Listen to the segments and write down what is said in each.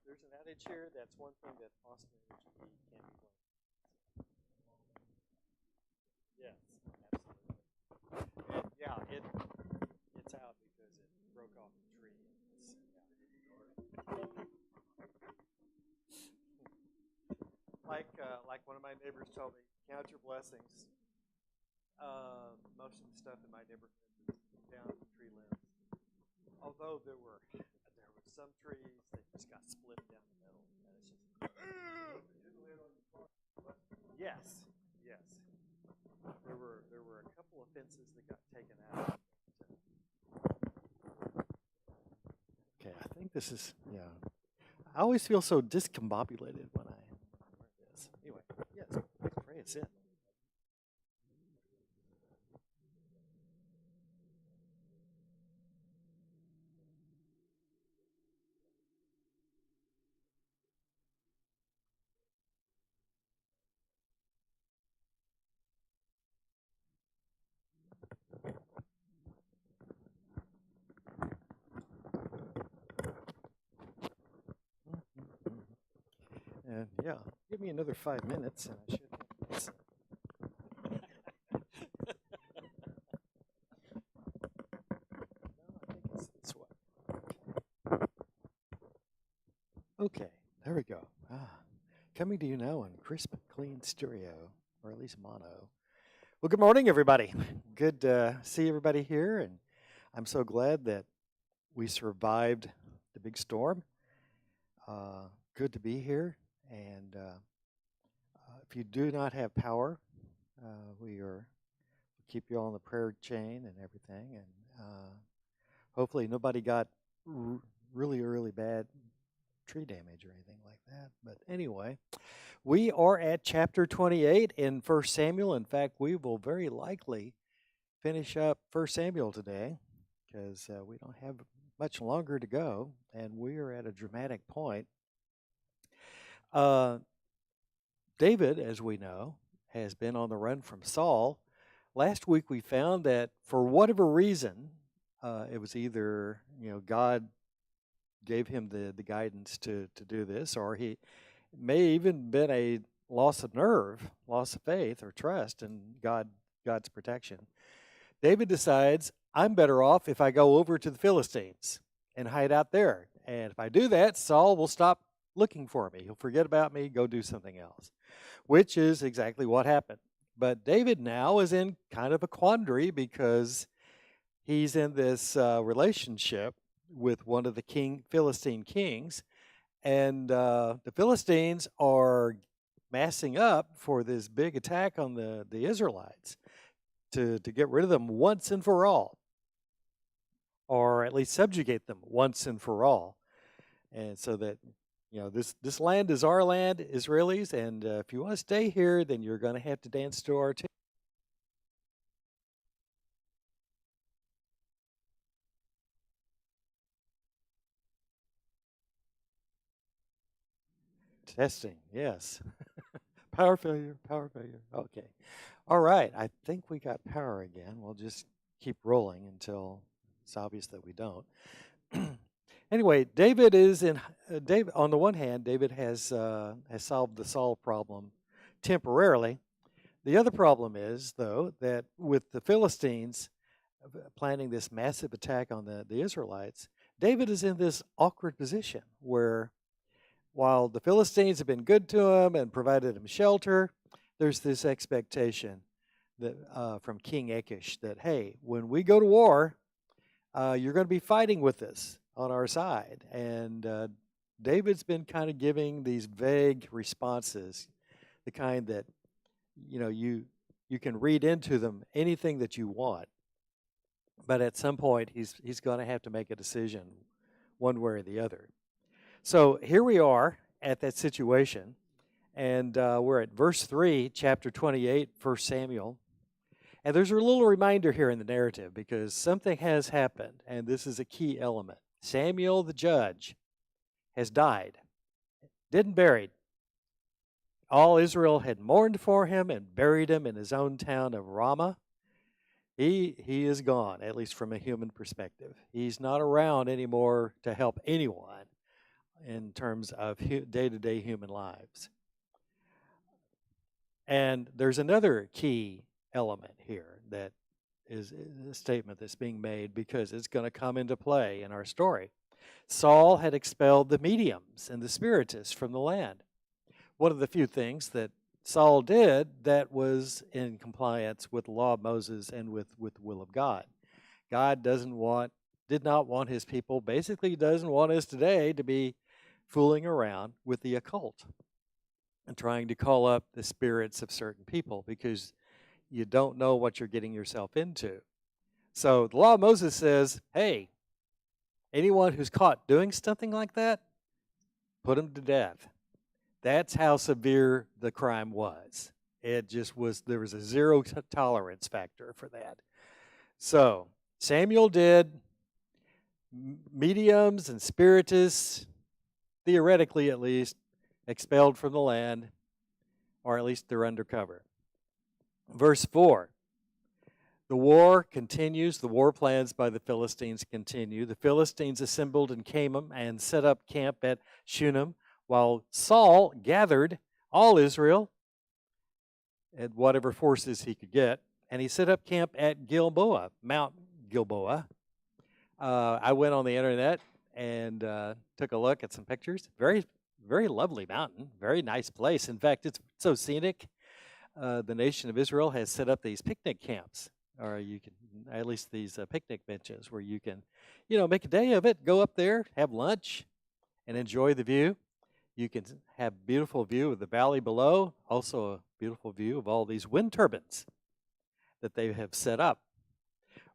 there's an outage here, that's one thing that Austin Energy can't be blamed. Yes, absolutely. And yeah, it's out because it broke off the tree. Like one of my neighbors told me, count your blessings. Most of the stuff in my neighborhood is down to tree limbs. Although there were some trees that just got split down the middle, and it's just yes, yes. There were a couple of fences that got taken out. Okay, I think this is I always feel so discombobulated when I learn this. Anyway, yes, let's pray us in. And yeah, give me another 5 minutes, and I should have this. No, I think it's this way. Okay, there we go. Coming to you now on crisp, clean stereo, or at least mono. Well, good morning, everybody. Good to see everybody here, and I'm so glad that we survived the big storm. Good to be here, and if you do not have power, we'll keep you all on the prayer chain and everything, and hopefully nobody got really bad tree damage or anything like that. But anyway, we are at chapter 28 in 1 Samuel. In fact, we will very likely finish up 1 Samuel today because we don't have much longer to go, and we are at a dramatic point. David, as we know, has been on the run from Saul. Last week we found that for whatever reason, it was either God gave him the guidance to do this, or he may even been a loss of nerve, loss of faith or trust in God's protection. David decides, I'm better off if I go over to the Philistines and hide out there. And if I do that, Saul will stop looking for me. He'll forget about me, go do something else, which is exactly what happened. But David now is in kind of a quandary because he's in this relationship with one of the Philistine kings, and the Philistines are massing up for this big attack on the Israelites to get rid of them once and for all, or at least subjugate them once and for all, and so that this land is our land, Israelis, and if you want to stay here, then you're going to have to dance to our tune. Testing, yes. Power failure, power failure. Okay. All right. I think we got power again. We'll just keep rolling until it's obvious that we don't. Anyway, David on the one hand, David has solved the Saul problem temporarily. The other problem is, though, that with the Philistines planning this massive attack on the Israelites, David is in this awkward position where while the Philistines have been good to him and provided him shelter, there's this expectation that from King Achish that, hey, when we go to war, you're going to be fighting with us on our side. And David's been kind of giving these vague responses, the kind that you can read into them anything that you want, but at some point he's going to have to make a decision one way or the other. So here we are at that situation, and we're at verse 3, chapter 28, 1 Samuel. And there's a little reminder here in the narrative because something has happened, and this is a key element. Samuel the judge has died, dead and buried. All Israel had mourned for him and buried him in his own town of Ramah. He is gone, at least from a human perspective. He's not around anymore to help anyone. in terms of day-to-day human lives. And there's another key element here that is a statement that's being made because it's going to come into play in our story. Saul had expelled the mediums and the spiritists from the land. One of the few things that Saul did that was in compliance with the law of Moses and with the will of God. God did not want his people, basically doesn't want us today to be fooling around with the occult and trying to call up the spirits of certain people because you don't know what you're getting yourself into. So the law of Moses says, hey, anyone who's caught doing something like that, put them to death. That's how severe the crime was. It just was, there was a zero tolerance factor for that. So Samuel did mediums and spiritists, theoretically at least, expelled from the land, or at least they're undercover. Verse 4, the war continues. The war plans by the Philistines continue. The Philistines assembled in Camim and set up camp at Shunem, while Saul gathered all Israel and whatever forces he could get, and he set up camp at Gilboa, Mount Gilboa. I went on the internet and took a look at some pictures. Very, very lovely mountain, very nice place. In fact, it's so scenic. The nation of Israel has set up these picnic camps, or you can, at least these picnic benches where you can, make a day of it, go up there, have lunch, and enjoy the view. You can have a beautiful view of the valley below, also a beautiful view of all these wind turbines that they have set up.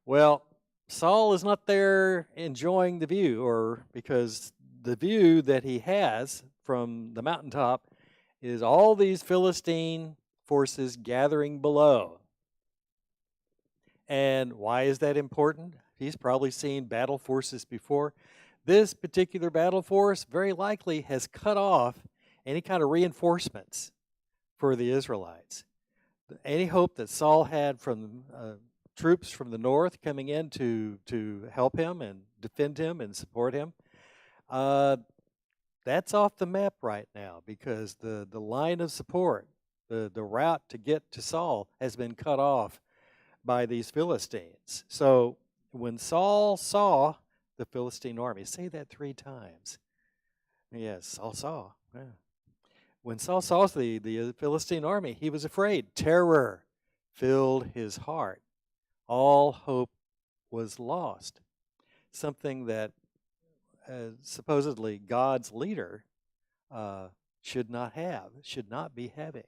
Well, Saul is not there enjoying the view, or because the view that he has from the mountaintop is all these Philistine forces gathering below. And why is that important? He's probably seen battle forces before. This particular battle force very likely has cut off any kind of reinforcements for the Israelites. Any hope that Saul had from troops from the north coming in to help him and defend him and support him, that's off the map right now because the line of support, the route to get to Saul has been cut off by these Philistines. So when Saul saw the Philistine army, say that 3 times. Yes, Saul saw. Yeah. When Saul saw the Philistine army, he was afraid. Terror filled his heart. All hope was lost. Something that supposedly God's leader should not be having.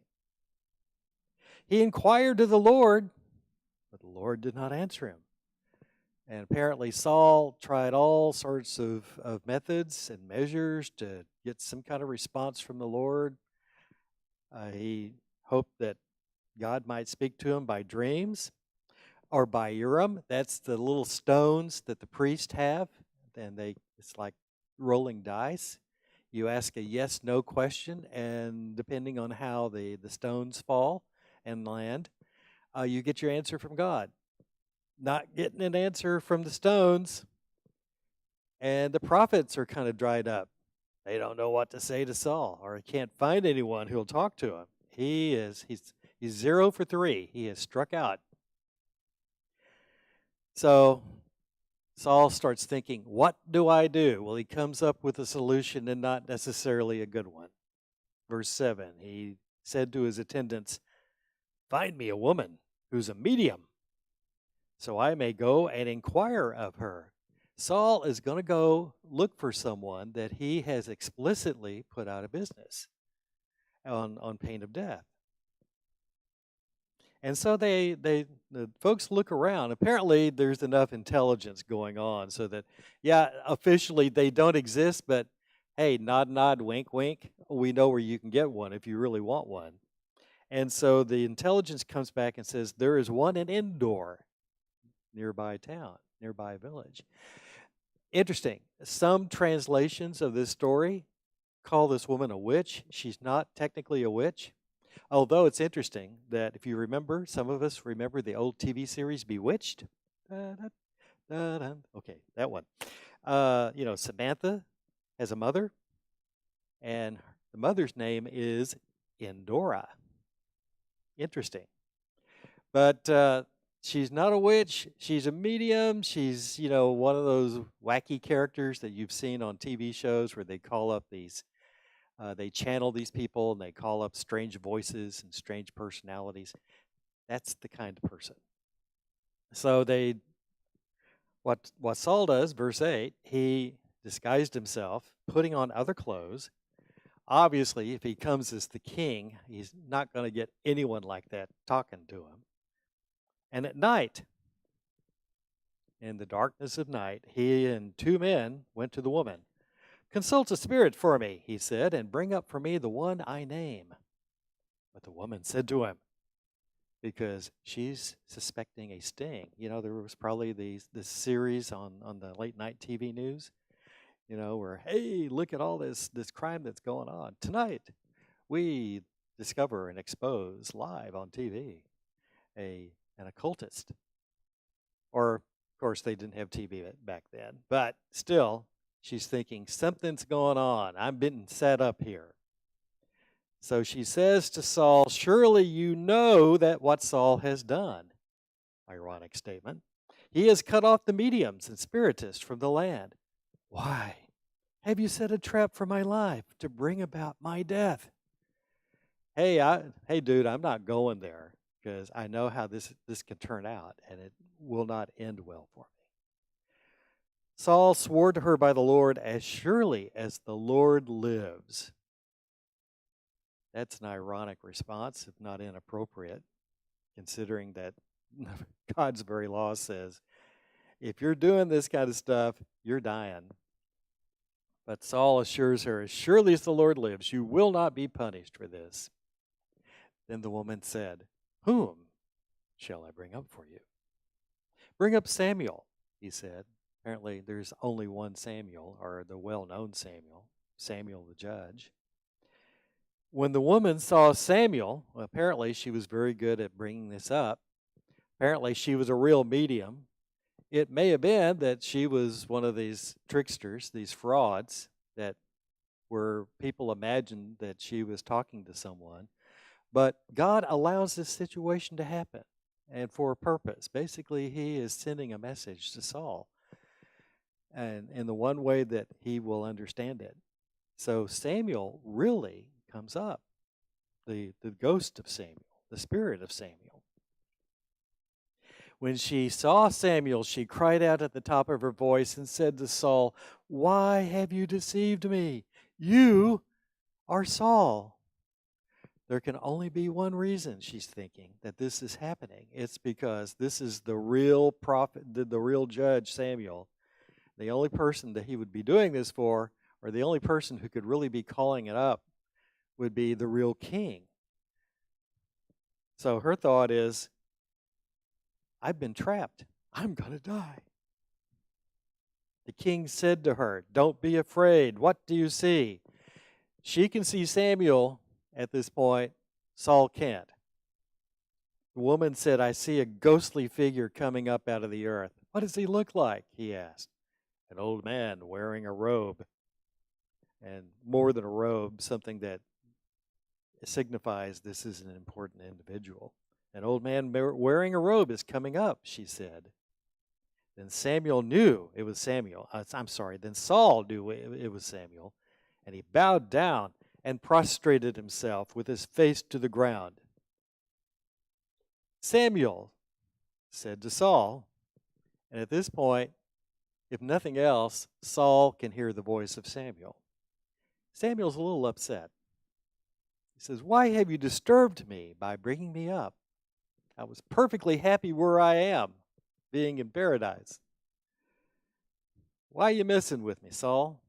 He inquired of the Lord, but the Lord did not answer him. And apparently Saul tried all sorts of methods and measures to get some kind of response from the Lord. He hoped that God might speak to him by dreams or by Urim. That's the little stones that the priests have. And it's like rolling dice. You ask a yes-no question, and depending on how the stones fall and land, you get your answer from God. Not getting an answer from the stones, and the prophets are kind of dried up. They don't know what to say to Saul, or can't find anyone who'll talk to him. He's 0 for 3. He has struck out. So Saul starts thinking, what do I do? Well, he comes up with a solution and not necessarily a good one. Verse 7, he said to his attendants, find me a woman who's a medium, so I may go and inquire of her. Saul is going to go look for someone that he has explicitly put out of business on pain of death. And so the folks look around. Apparently, there's enough intelligence going on so that, yeah, officially they don't exist, but hey, nod, nod, wink, wink. We know where you can get one if you really want one. And so the intelligence comes back and says, there is one in Endor, nearby town, nearby village. Interesting. Some translations of this story call this woman a witch. She's not technically a witch. Although it's interesting that if you remember, some of us remember the old TV series Bewitched. Okay, that one. Samantha has a mother. and the mother's name is Endora. Interesting. But she's not a witch. She's a medium. She's, one of those wacky characters that you've seen on TV shows where they call up they channel these people and they call up strange voices and strange personalities. That's the kind of person. So what Saul does, verse 8, he disguised himself, putting on other clothes. Obviously, if he comes as the king, he's not going to get anyone like that talking to him. And at night, in the darkness of night, he and two men went to the woman. "Consult a spirit for me," he said, "and bring up for me the one I name." But the woman said to him, because she's suspecting a sting. There was probably this series on the late night TV news, where, hey, look at all this crime that's going on. Tonight, we discover and expose live on TV an occultist. Or, of course, they didn't have TV back then. But still, she's thinking, something's going on. I'm being set up here. So she says to Saul, "Surely you know that what Saul has done." Ironic statement. "He has cut off the mediums and spiritists from the land. Why have you set a trap for my life to bring about my death?" Hey, dude, I'm not going there because I know how this can turn out, and it will not end well for me. Saul swore to her by the Lord, "As surely as the Lord lives." That's an ironic response, if not inappropriate, considering that God's very law says, if you're doing this kind of stuff, you're dying. But Saul assures her, "As surely as the Lord lives, you will not be punished for this." Then the woman said, "Whom shall I bring up for you?" "Bring up Samuel," he said. Apparently there's only one Samuel, or the well-known Samuel the judge. When the woman saw Samuel, apparently she was very good at bringing this up. Apparently she was a real medium. It may have been that she was one of these tricksters, these frauds, that where people imagined that she was talking to someone. But God allows this situation to happen, and for a purpose. Basically, he is sending a message to Saul, and in the one way that he will understand it. So Samuel really comes up, the ghost of Samuel, the spirit of Samuel. When she saw Samuel, she cried out at the top of her voice and said to Saul, "Why have you deceived me? You are Saul." There can only be one reason, she's thinking, that this is happening. It's because this is the real prophet, the real judge, Samuel. The only person that he would be doing this for, or the only person who could really be calling it up, would be the real king. So her thought is, I've been trapped. I'm going to die. The king said to her, "Don't be afraid. What do you see?" She can see Samuel at this point. Saul can't. The woman said, "I see a ghostly figure coming up out of the earth." "What does he look like?" he asked. "An old man wearing a robe." And more than a robe, something that signifies this is an important individual. "An old man wearing a robe is coming up," she said. Then Samuel knew it was Samuel. Then Saul knew it was Samuel, and he bowed down and prostrated himself with his face to the ground. "Samuel," said to Saul, and at this point, if nothing else, Saul can hear the voice of Samuel. Samuel's a little upset. He says, "Why have you disturbed me by bringing me up? I was perfectly happy where I am, being in paradise. Why are you messing with me, Saul?"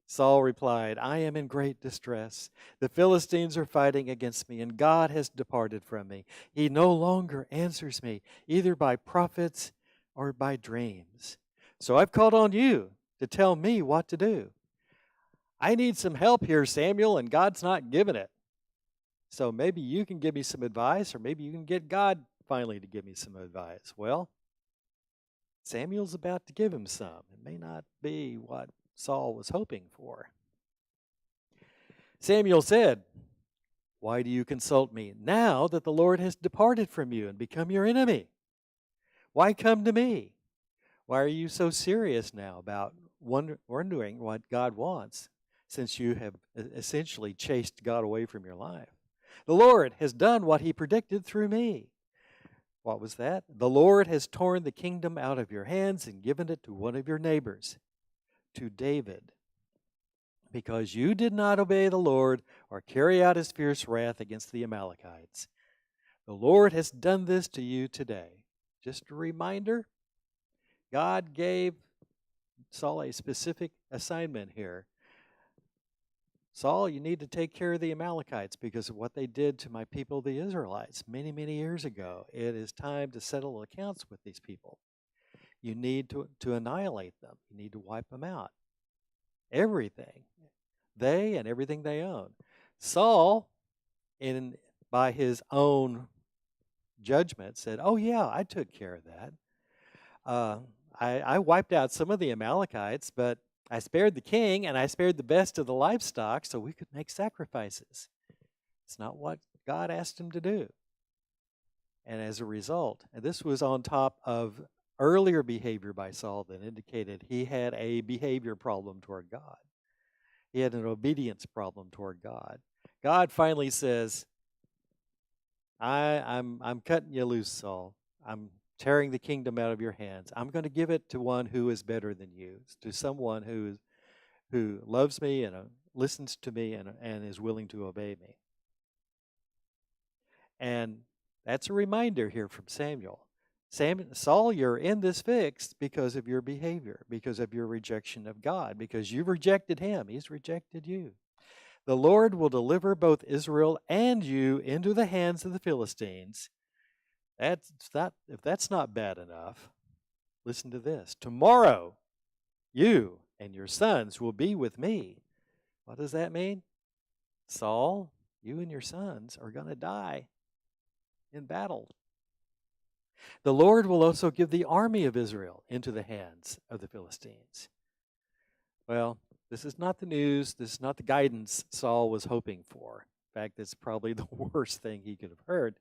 Saul replied, "I am in great distress. The Philistines are fighting against me, and God has departed from me. He no longer answers me, either by prophets or by dreams. So I've called on you to tell me what to do. I need some help here, Samuel, and God's not giving it. So maybe you can give me some advice, or maybe you can get God finally to give me some advice." Well, Samuel's about to give him some. It may not be what Saul was hoping for. Samuel said, "Why do you consult me now that the Lord has departed from you and become your enemy? Why come to me? Why are you so serious now about wondering what God wants, since you have essentially chased God away from your life? The Lord has done what he predicted through me." What was that? "The Lord has torn the kingdom out of your hands and given it to one of your neighbors, to David, because you did not obey the Lord or carry out his fierce wrath against the Amalekites. The Lord has done this to you today." Just a reminder, God gave Saul a specific assignment here. "Saul, you need to take care of the Amalekites because of what they did to my people, the Israelites, many, many years ago. It is time to settle accounts with these people. You need to annihilate them. You need to wipe them out. Everything. They and everything they own." Saul, by his own judgment, said, "Oh, yeah, I took care of that. Uh, I wiped out some of the Amalekites, but I spared the king and I spared the best of the livestock so we could make sacrifices." It's not what God asked him to do. And as a result, and this was on top of earlier behavior by Saul that indicated he had a behavior problem toward God. He had an obedience problem toward God. God finally says, I'm cutting you loose, Saul. I'm tearing the kingdom out of your hands. I'm going to give it to one who is better than you, to someone who loves me and listens to me and is willing to obey me. And that's a reminder here from Samuel. Saul, you're in this fix because of your behavior, because of your rejection of God, because you've rejected him. He's rejected you. "The Lord will deliver both Israel and you into the hands of the Philistines." If that's not bad enough, listen to this. "Tomorrow, you and your sons will be with me." What does that mean? Saul, you and your sons are going to die in battle. "The Lord will also give the army of Israel into the hands of the Philistines." Well, this is not the news. This is not the guidance Saul was hoping for. In fact, it's probably the worst thing he could have heard.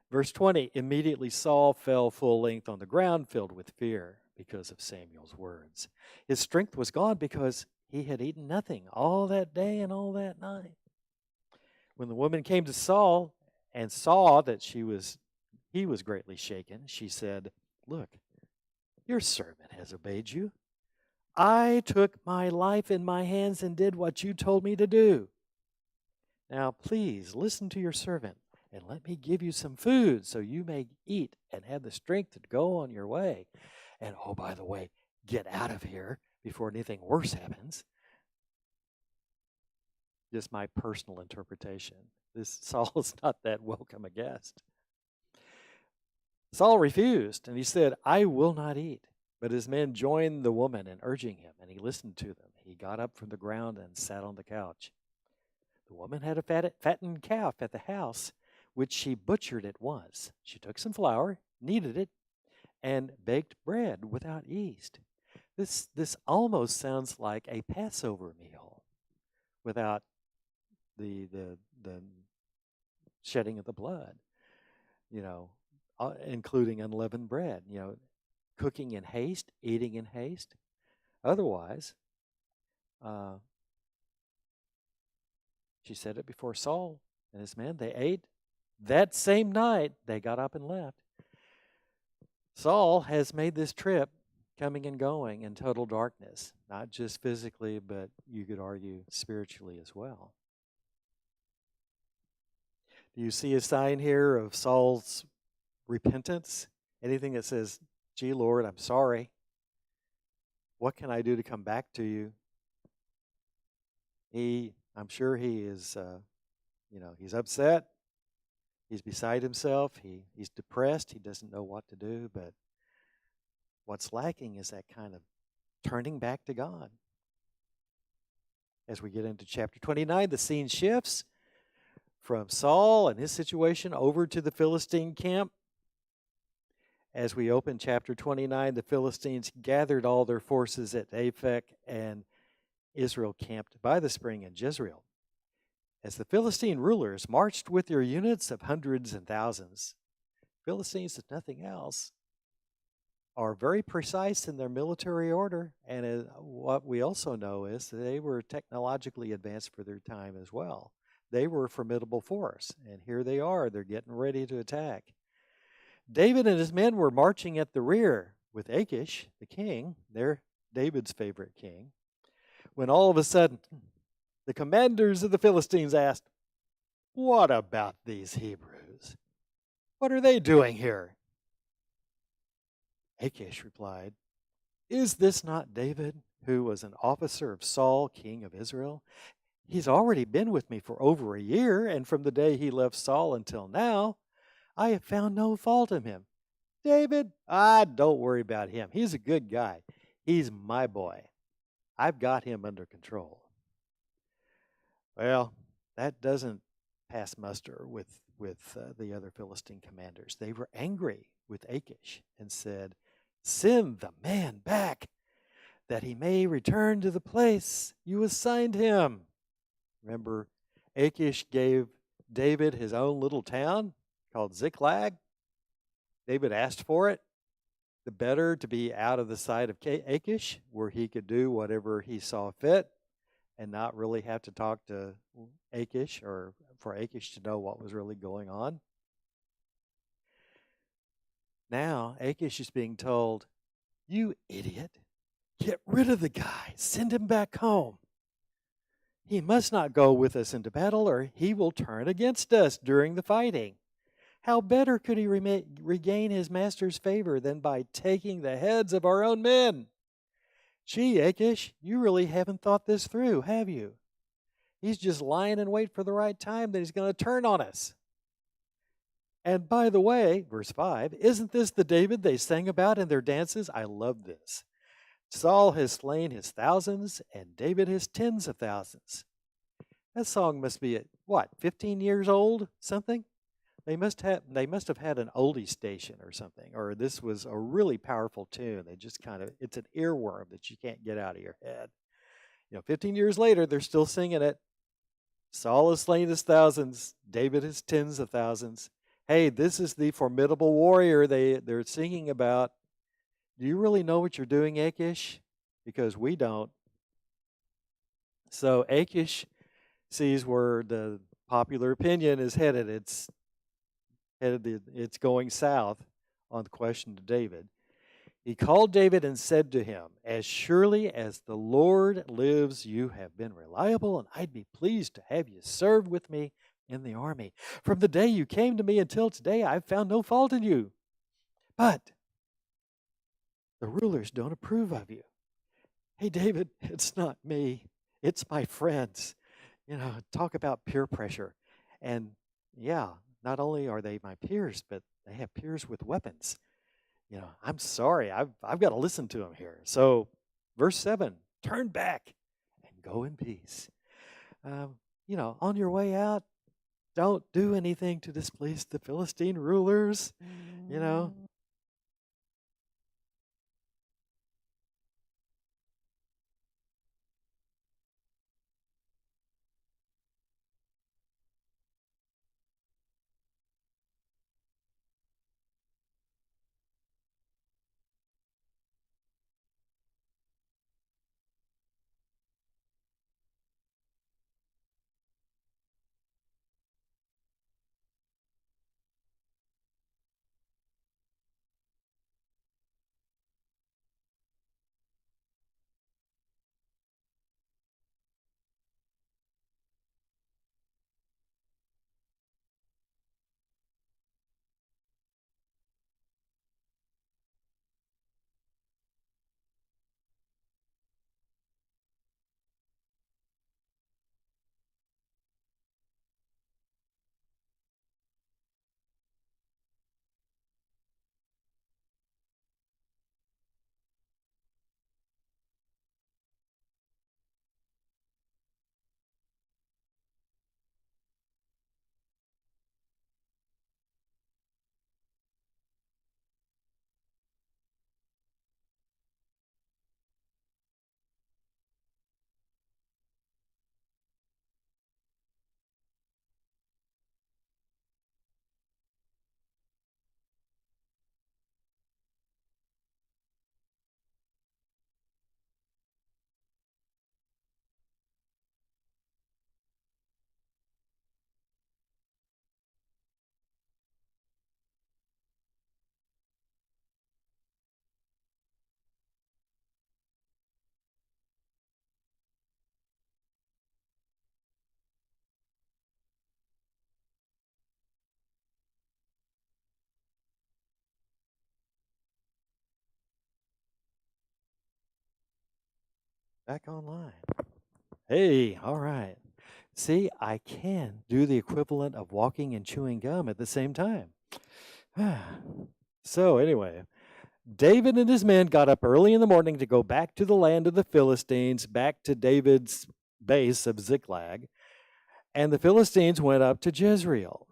Verse 20, "Immediately Saul fell full length on the ground, filled with fear because of Samuel's words. His strength was gone because he had eaten nothing all that day and all that night." When the woman came to Saul and saw that he was greatly shaken, she said, "Look, your servant has obeyed you. I took my life in my hands and did what you told me to do. Now, please listen to your servant and let me give you some food so you may eat and have the strength to go on your way. And oh, by the way, get out of here before anything worse happens." Just my personal interpretation. This Saul is not that welcome a guest. Saul refused, and he said, "I will not eat." But his men joined the woman in urging him, and he listened to them. He got up from the ground and sat on the couch. The woman had a fattened calf at the house, which she butchered at once. She took some flour, kneaded it, and baked bread without yeast. This almost sounds like a Passover meal without the shedding of the blood, including unleavened bread, cooking in haste, eating in haste. Otherwise, she said it before Saul and his men. They ate. That same night, they got up and left. Saul has made this trip coming and going in total darkness, not just physically, but you could argue spiritually as well. Do you see a sign here of Saul's repentance? Anything that says, "Gee, Lord, I'm sorry. What can I do to come back to you?" I'm sure he is, he's upset. He's beside himself. He's depressed. He doesn't know what to do. But what's lacking is that kind of turning back to God. As we get into chapter 29, the scene shifts from Saul and his situation over to the Philistine camp. As we open chapter 29, the Philistines gathered all their forces at Aphek, and Israel camped by the spring in Jezreel. As the Philistine rulers marched with their units of hundreds and thousands, Philistines, if nothing else, are very precise in their military order. And what we also know is that they were technologically advanced for their time as well. They were a formidable force. And here they are, they're getting ready to attack. David and his men were marching at the rear with Achish, the king, they're David's favorite king, when all of a sudden the commanders of the Philistines asked, "What about these Hebrews? What are they doing here?" Achish replied, "Is this not David, who was an officer of Saul, king of Israel? He's already been with me for over a year, and from the day he left Saul until now, I have found no fault in him. David, don't worry about him. He's a good guy. He's my boy. I've got him under control." Well, that doesn't pass muster with the other Philistine commanders. They were angry with Achish and said, "Send the man back, that he may return to the place you assigned him." Remember, Achish gave David his own little town called Ziklag. David asked for it, the better to be out of the sight of Achish, where he could do whatever he saw fit and not really have to talk to Achish, or for Achish to know what was really going on. Now, Achish is being told, "You idiot, get rid of the guy, send him back home. He must not go with us into battle, or he will turn against us during the fighting. How better could he regain his master's favor than by taking the heads of our own men? Gee, Achish, you really haven't thought this through, have you? He's just lying in wait for the right time that he's going to turn on us. And by the way," verse 5, "isn't this the David they sang about in their dances?" I love this. "Saul has slain his thousands, and David his tens of thousands." That song must be at what, 15 years old, something? They must have had an oldie station or something, or this was a really powerful tune. They just it's an earworm that you can't get out of your head. 15 years later, they're still singing it. Saul has slain his thousands, David his tens of thousands. Hey, this is the formidable warrior they're singing about. Do you really know what you're doing, Achish? Because we don't. So Achish sees where the popular opinion is headed. It's going south on the question to David. He called David and said to him, "As surely as the Lord lives, you have been reliable, and I'd be pleased to have you serve with me in the army. From the day you came to me until today, I've found no fault in you. But the rulers don't approve of you." Hey, David, it's not me. It's my friends. Talk about peer pressure. And yeah, not only are they my peers, but they have peers with weapons. I'm sorry. I've got to listen to them here. So, verse 7, "Turn back and go in peace." On your way out, don't do anything to displease the Philistine rulers. You know, Back online. Hey, all right. See, I can do the equivalent of walking and chewing gum at the same time. So, anyway, David and his men got up early in the morning to go back to the land of the Philistines, back to David's base of Ziklag, and the Philistines went up to Jezreel.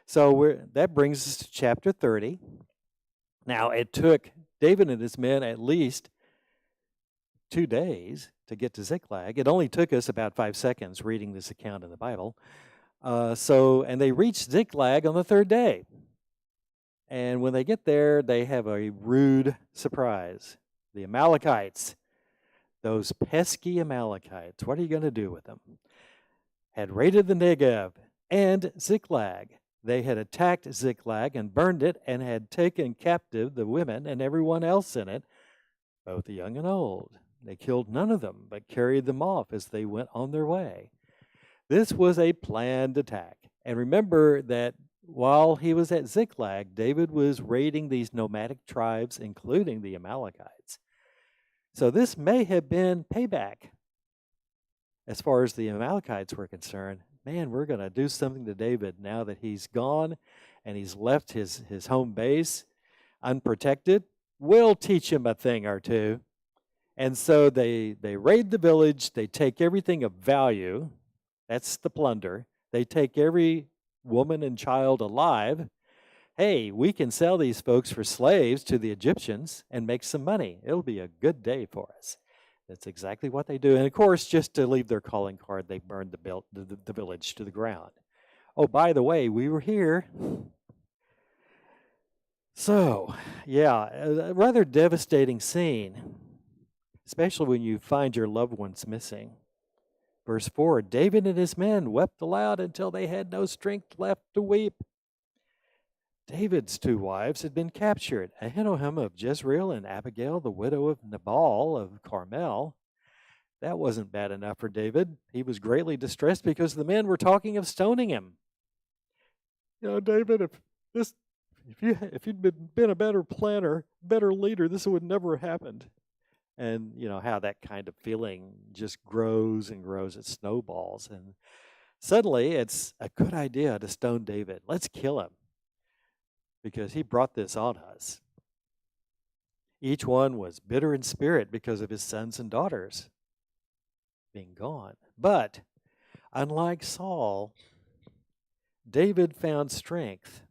So that brings us to chapter 30. Now, it took David and his men at least 2 days to get to Ziklag. It only took us about 5 seconds reading this account in the Bible. And they reached Ziklag on the third day. And when they get there, they have a rude surprise. The Amalekites, those pesky Amalekites, what are you going to do with them? Had raided the Negev and Ziklag. They had attacked Ziklag and burned it and had taken captive the women and everyone else in it, both the young and old. They killed none of them, but carried them off as they went on their way. This was a planned attack. And remember that while he was at Ziklag, David was raiding these nomadic tribes, including the Amalekites. So this may have been payback. As far as the Amalekites were concerned, man, we're going to do something to David now that he's gone and he's left his home base unprotected. We'll teach him a thing or two. And so they raid the village. They take everything of value. That's the plunder. They take every woman and child alive. Hey, we can sell these folks for slaves to the Egyptians and make some money. It'll be a good day for us. That's exactly what they do. And of course, just to leave their calling card, they burned the village to the ground. Oh, by the way, we were here. So, yeah, a rather devastating scene, especially when you find your loved ones missing. Verse 4, David and his men wept aloud until they had no strength left to weep. David's 2 wives had been captured, Ahinoam of Jezreel and Abigail, the widow of Nabal of Carmel. That wasn't bad enough for David. He was greatly distressed because the men were talking of stoning him. You know, David, if you'd been a better planner, better leader, this would never have happened. And you know how that kind of feeling just grows and grows, it snowballs. And suddenly it's a good idea to stone David. Let's kill him because he brought this on us. Each one was bitter in spirit because of his sons and daughters being gone. But unlike Saul, David found strength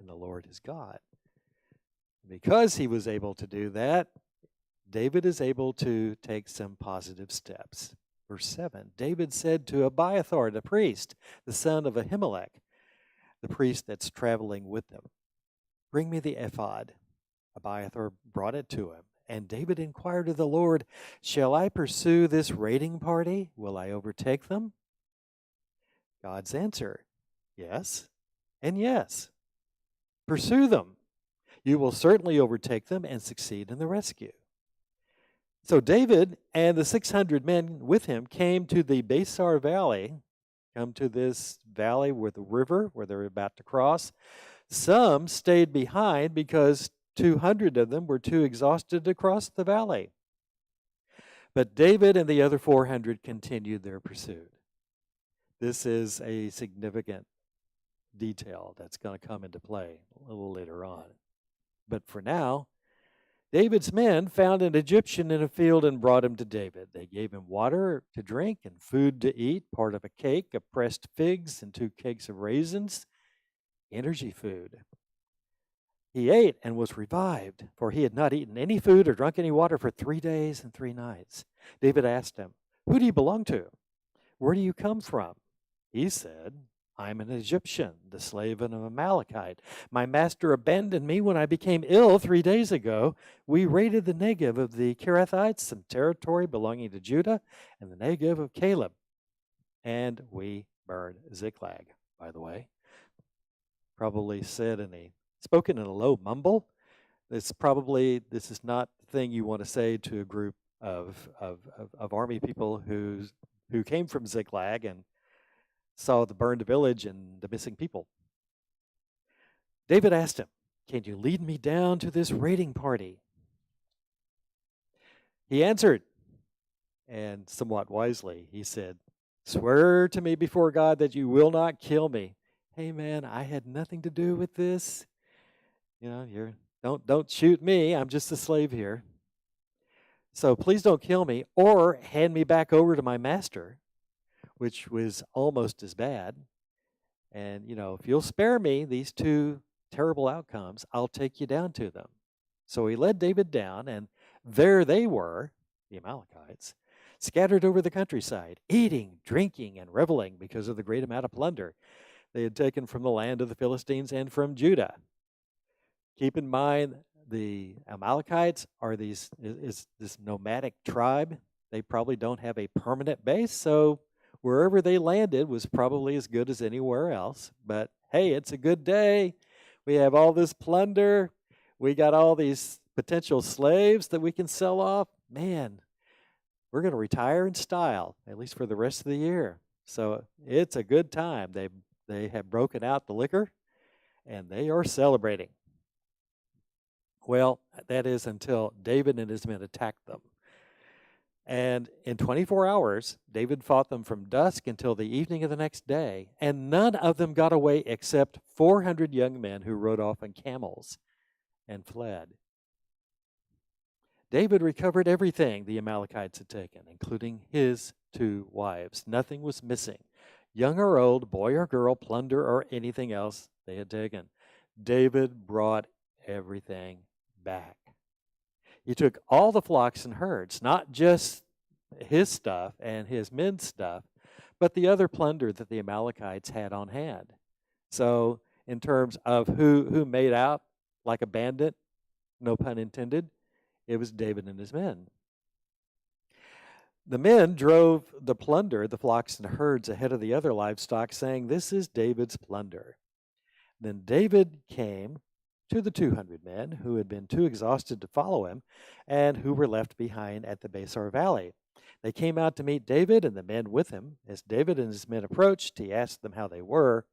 in the Lord his God. Because he was able to do that, David is able to take some positive steps. Verse 7, David said to Abiathar, the priest, the son of Ahimelech, the priest that's traveling with them, bring me the ephod. Abiathar brought it to him. And David inquired of the Lord, shall I pursue this raiding party? Will I overtake them? God's answer, yes and yes. Pursue them. You will certainly overtake them and succeed in the rescue. So David and the 600 men with him came to the Besar Valley, come to this valley with the river where they're about to cross. Some stayed behind because 200 of them were too exhausted to cross the valley. But David and the other 400 continued their pursuit. This is a significant detail that's going to come into play a little later on. But for now, David's men found an Egyptian in a field and brought him to David. They gave him water to drink and food to eat, part of a cake of pressed figs and 2 cakes of raisins, energy food. He ate and was revived, for he had not eaten any food or drunk any water for 3 days and 3 nights. David asked him, who do you belong to? Where do you come from? He said, I'm an Egyptian, the slave of an Amalekite. My master abandoned me when I became ill 3 days ago. We raided the Negev of the Kerethites, some territory belonging to Judah, and the Negev of Caleb. And we burned Ziklag, by the way. Probably spoken in a low mumble. This is not the thing you want to say to a group of army people who came from Ziklag and saw the burned village and the missing people. David asked him, can you lead me down to this raiding party? He answered, And somewhat wisely, he said, "Swear to me before God that you will not kill me." Hey man, I had nothing to do with this. You're don't shoot me. I'm just a slave here. So please don't kill me or hand me back over to my master, which was almost as bad. And if you'll spare me these two terrible outcomes, I'll take you down to them. So he led David down, and there they were, the Amalekites, scattered over the countryside, eating, drinking, and reveling because of the great amount of plunder they had taken from the land of the Philistines and from Judah. Keep in mind, the Amalekites are is this nomadic tribe. They probably don't have a permanent base, so wherever they landed was probably as good as anywhere else. But hey, it's a good day. We have all this plunder. We got all these potential slaves that we can sell off. Man, we're going to retire in style, at least for the rest of the year. So it's a good time. They have broken out the liquor, and they are celebrating. Well, that is until David and his men attacked them. And in 24 hours, David fought them from dusk until the evening of the next day, and none of them got away except 400 young men who rode off on camels and fled. David recovered everything the Amalekites had taken, including his 2 wives. Nothing was missing. Young or old, boy or girl, plunder or anything else they had taken. David brought everything back. He took all the flocks and herds, not just his stuff and his men's stuff, but the other plunder that the Amalekites had on hand. So in terms of who made out like a bandit, no pun intended, it was David and his men. The men drove the plunder, the flocks and herds, ahead of the other livestock, saying, "This is David's plunder." Then David came to the 200 men who had been too exhausted to follow him and who were left behind at the Besar Valley. They came out to meet David and the men with him. As David and his men approached, he asked them how they were.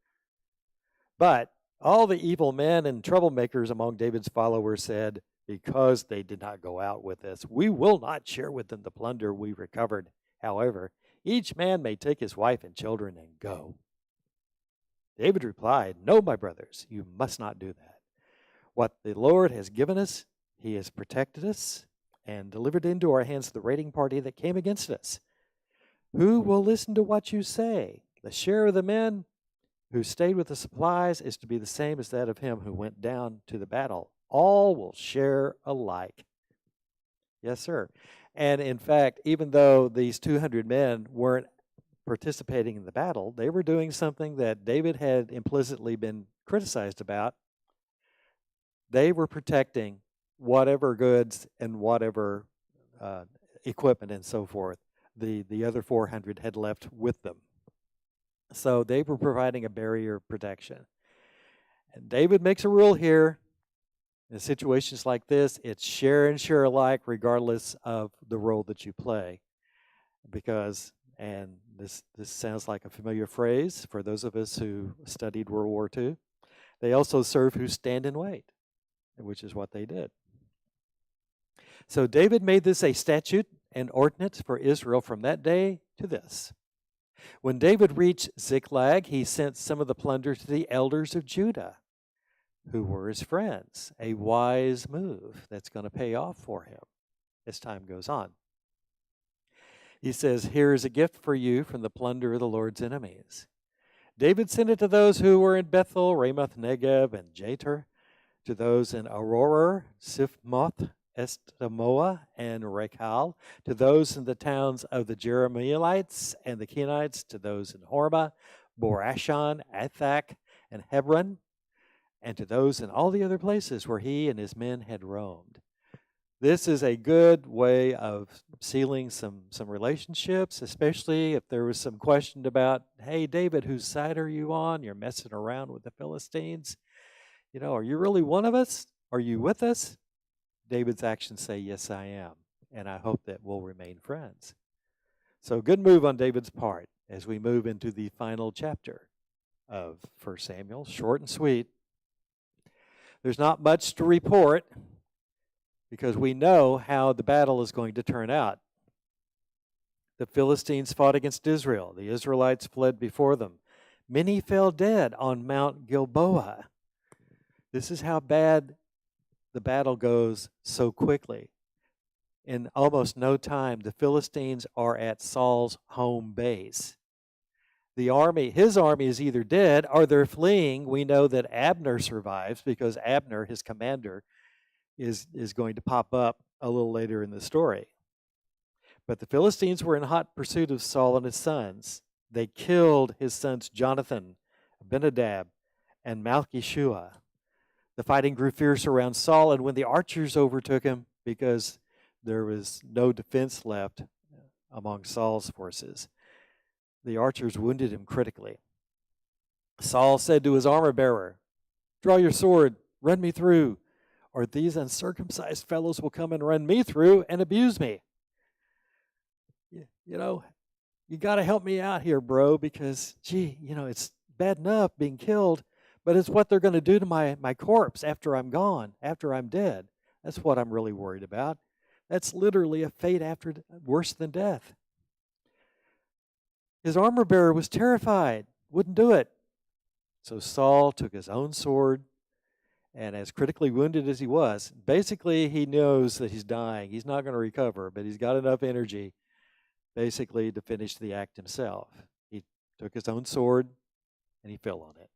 But all the evil men and troublemakers among David's followers said, "Because they did not go out with us, we will not share with them the plunder we recovered. However, each man may take his wife and children and go." David replied, "No, my brothers, you must not do that. What the Lord has given us, he has protected us and delivered into our hands the raiding party that came against us. Who will listen to what you say? The share of the men who stayed with the supplies is to be the same as that of him who went down to the battle. All will share alike." Yes, sir. And in fact, even though these 200 men weren't participating in the battle, they were doing something that David had implicitly been criticized about. They were protecting whatever goods and whatever equipment and so forth the other 400 had left with them. So they were providing a barrier of protection. And David makes a rule here. In situations like this, it's share and share alike regardless of the role that you play. Because, and this sounds like a familiar phrase for those of us who studied World War II, they also serve who stand and wait, which is what they did. So David made this a statute and ordinance for Israel from that day to this. When David reached Ziklag, he sent some of the plunder to the elders of Judah, who were his friends. A wise move that's going to pay off for him as time goes on. He says, "Here is a gift for you from the plunder of the Lord's enemies." David sent it to those who were in Bethel, Ramoth Negev, and Jatir, to those in Aurora, Sifmoth, Estemoa, and Rechal, to those in the towns of the Jerahmeelites and the Kenites, to those in Hormah, Borashan, Athak, and Hebron, and to those in all the other places where he and his men had roamed. This is a good way of sealing some relationships, especially if there was some question about, "Hey, David, whose side are you on? You're messing around with the Philistines. Are you really one of us? Are you with us?" David's actions say, "Yes, I am, and I hope that we'll remain friends." So good move on David's part as we move into the final chapter of 1 Samuel, short and sweet. There's not much to report because we know how the battle is going to turn out. The Philistines fought against Israel. The Israelites fled before them. Many fell dead on Mount Gilboa. This is how bad the battle goes so quickly. In almost no time, the Philistines are at Saul's home base. His army is either dead or they're fleeing. We know that Abner survives because Abner, his commander, is going to pop up a little later in the story. But the Philistines were in hot pursuit of Saul and his sons. They killed his sons Jonathan, Abinadab, and Malchishua. The fighting grew fierce around Saul, and when the archers overtook him, because there was no defense left among Saul's forces, the archers wounded him critically. Saul said to his armor-bearer, "Draw your sword, run me through, or these uncircumcised fellows will come and run me through and abuse me." You got to help me out here, bro, because, it's bad enough being killed, but it's what they're going to do to my corpse after I'm gone, after I'm dead. That's what I'm really worried about. That's literally a fate worse than death. His armor bearer was terrified, wouldn't do it. So Saul took his own sword, and as critically wounded as he was, basically he knows that he's dying. He's not going to recover, but he's got enough energy basically to finish the act himself. He took his own sword and he fell on it.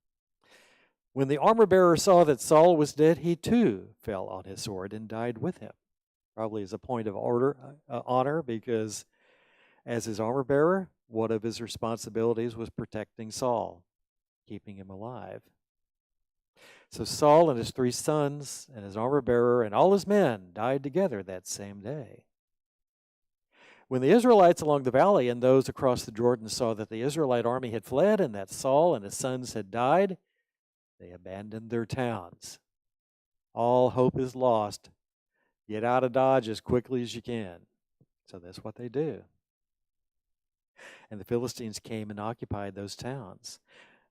When the armor bearer saw that Saul was dead, he too fell on his sword and died with him. Probably as a point of honor, because as his armor bearer, one of his responsibilities was protecting Saul, keeping him alive. So Saul and his 3 sons and his armor bearer and all his men died together that same day. When the Israelites along the valley and those across the Jordan saw that the Israelite army had fled and that Saul and his sons had died, they abandoned their towns. All hope is lost. Get out of Dodge as quickly as you can. So that's what they do. And the Philistines came and occupied those towns.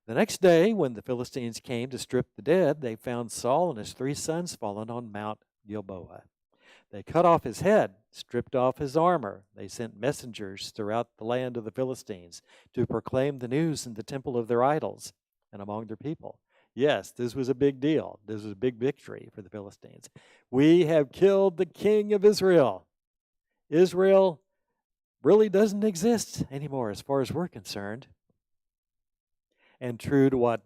The next day, when the Philistines came to strip the dead, they found Saul and his 3 sons fallen on Mount Gilboa. They cut off his head, stripped off his armor. They sent messengers throughout the land of the Philistines to proclaim the news in the temple of their idols and among their people. Yes, this was a big deal. This was a big victory for the Philistines. We have killed the king of Israel. Israel really doesn't exist anymore as far as we're concerned. And true to what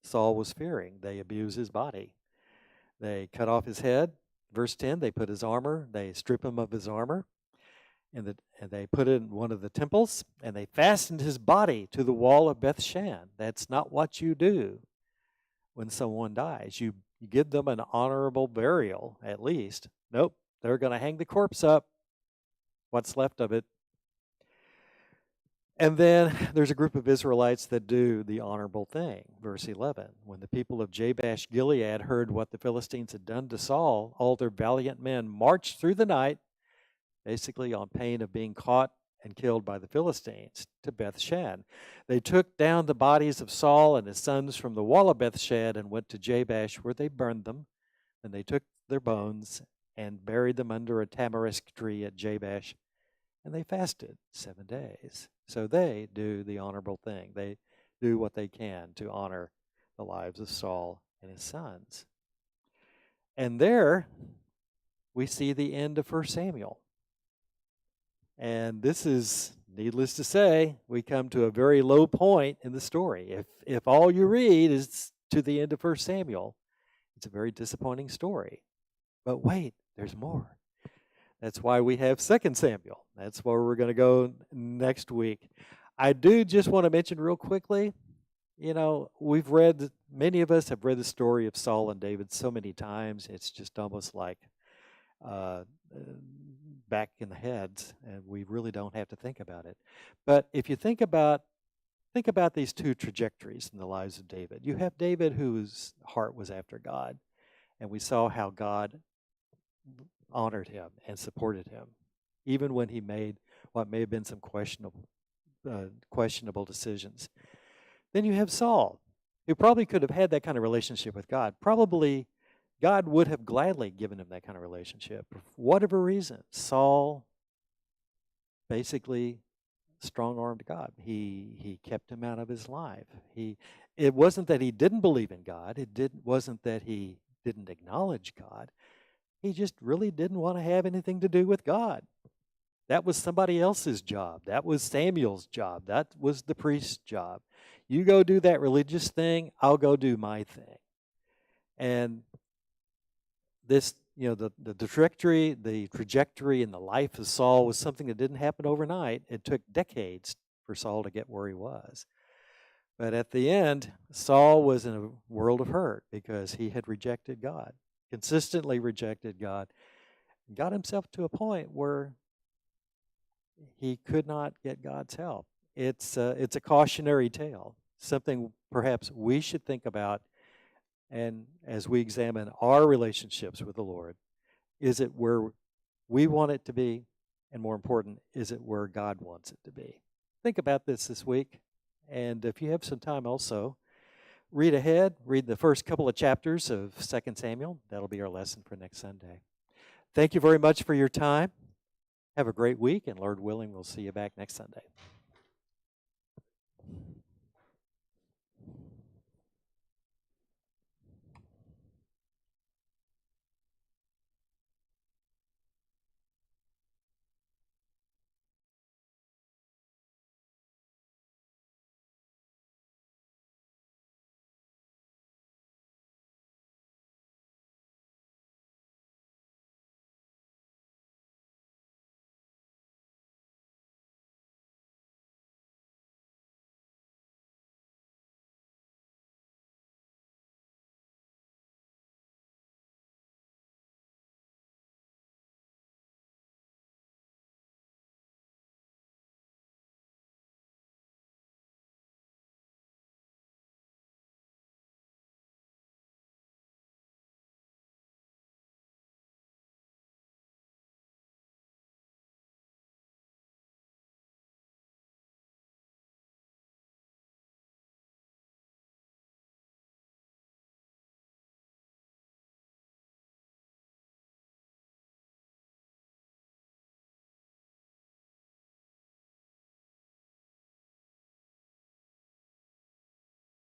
Saul was fearing, they abuse his body. They cut off his head. Verse 10, they strip him of his armor, and they put it in one of the temples, and they fastened his body to the wall of Beth-shan. That's not what you do when someone dies. You give them an honorable burial, at least. Nope, they're going to hang the corpse up, what's left of it. And then there's a group of Israelites that do the honorable thing. Verse 11, when the people of Jabesh Gilead heard what the Philistines had done to Saul, all their valiant men marched through the night, basically on pain of being caught and killed by the Philistines, to Beth-shan. They took down the bodies of Saul and his sons from the wall of Beth-shan and went to Jabesh, where they burned them. And they took their bones and buried them under a tamarisk tree at Jabesh, and they fasted 7 days. So they do the honorable thing. They do what they can to honor the lives of Saul and his sons. And there we see the end of 1 Samuel. And this is, needless to say, we come to a very low point in the story. If all you read is to the end of 1 Samuel, it's a very disappointing story. But wait, there's more. That's why we have 2 Samuel. That's where we're going to go next week. I do just want to mention real quickly, many of us have read the story of Saul and David so many times, it's just almost like back in the heads, and we really don't have to think about it. But if you think about these 2 trajectories in the lives of David. You have David, whose heart was after God, and we saw how God honored him and supported him, even when he made what may have been some questionable decisions. Then you have Saul, who probably could have had that kind of relationship with God. Probably God would have gladly given him that kind of relationship. For whatever reason, Saul basically strong-armed God. He kept him out of his life. It wasn't that he didn't believe in God. Wasn't that he didn't acknowledge God. He just really didn't want to have anything to do with God. That was somebody else's job. That was Samuel's job. That was the priest's job. You go do that religious thing, I'll go do my thing. And this, the trajectory in the life of Saul was something that didn't happen overnight. It took decades for Saul to get where he was. But at the end, Saul was in a world of hurt because he had rejected God, consistently rejected God, and got himself to a point where he could not get God's help. It's a cautionary tale, something perhaps we should think about. And as we examine our relationships with the Lord, is it where we want it to be? And more important, is it where God wants it to be? Think about this week. And if you have some time also, read ahead, read the first couple of chapters of 2 Samuel. That'll be our lesson for next Sunday. Thank you very much for your time. Have a great week, and Lord willing, we'll see you back next Sunday.